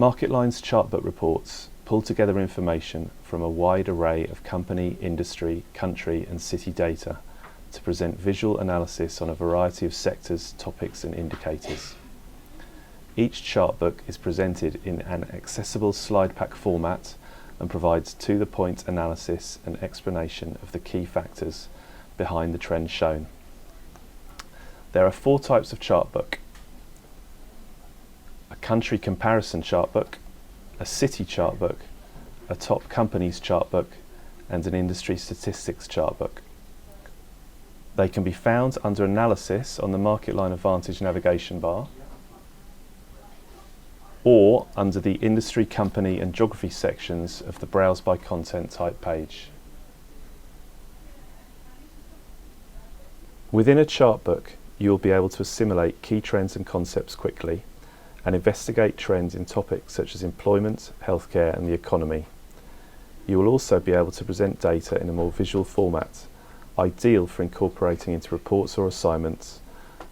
MarketLine's Chartbook reports pull together information from a wide array of company, industry, country and city data to present visual analysis on a variety of sectors, topics and indicators. Each chartbook is presented in an accessible slide pack format and provides to-the-point analysis and explanation of the key factors behind the trends shown. There are 4 types of chartbook: a country comparison chartbook, a city chartbook, a top companies chartbook, and an industry statistics chartbook. They can be found under Analysis on the MarketLine Advantage navigation bar, or under the Industry, Company and Geography sections of the Browse by Content type page. Within a chartbook, you will be able to assimilate key trends and concepts quickly and investigate trends in topics such as employment, healthcare and the economy. You will also be able to present data in a more visual format, ideal for incorporating into reports or assignments,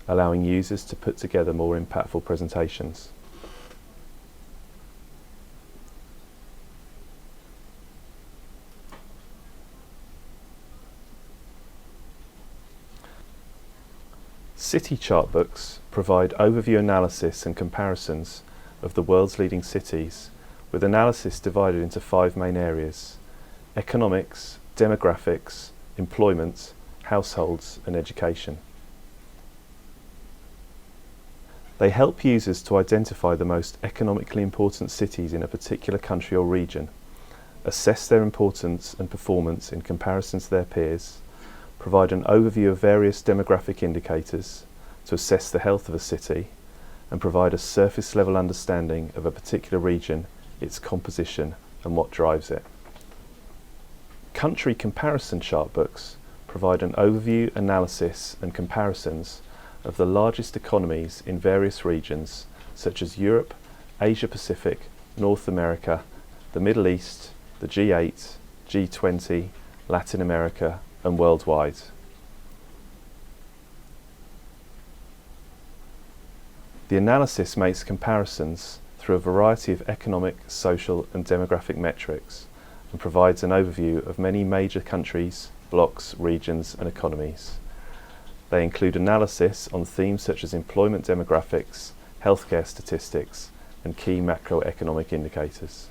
allowing users to put together more impactful presentations. City chartbooks provide overview analysis and comparisons of the world's leading cities, with analysis divided into 5 main areas: economics, demographics, employment, households and education. They help users to identify the most economically important cities in a particular country or region, assess their importance and performance in comparison to their peers, provide an overview of various demographic indicators to assess the health of a city, and provide a surface level understanding of a particular region, its composition and what drives it. Country comparison chartbooks provide an overview, analysis and comparisons of the largest economies in various regions such as Europe, Asia Pacific, North America, the Middle East, the G8, G20, Latin America and worldwide. The analysis makes comparisons through a variety of economic, social and demographic metrics and provides an overview of many major countries, blocks, regions and economies. They include analysis on themes such as employment demographics, healthcare statistics and key macroeconomic indicators.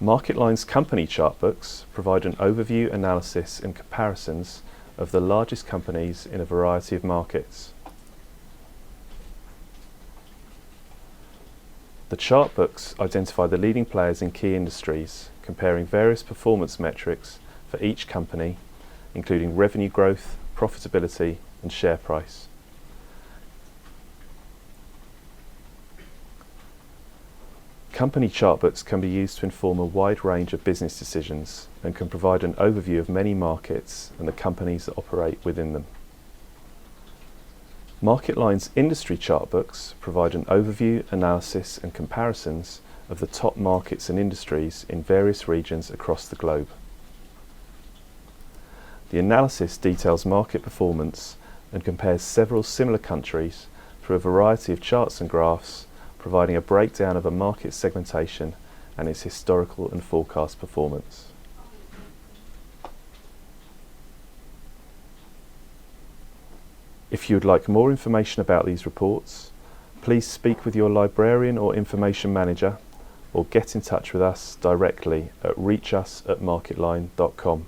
MarketLine's company chartbooks provide an overview, analysis and comparisons of the largest companies in a variety of markets. The chartbooks identify the leading players in key industries, comparing various performance metrics for each company, including revenue growth, profitability and share price. Company chartbooks can be used to inform a wide range of business decisions and can provide an overview of many markets and the companies that operate within them. MarketLine's industry chartbooks provide an overview, analysis and comparisons of the top markets and industries in various regions across the globe. The analysis details market performance and compares several similar countries through a variety of charts and graphs, providing a breakdown of a market segmentation and its historical and forecast performance. If you would like more information about these reports, please speak with your librarian or information manager or get in touch with us directly at reachus@marketline.com.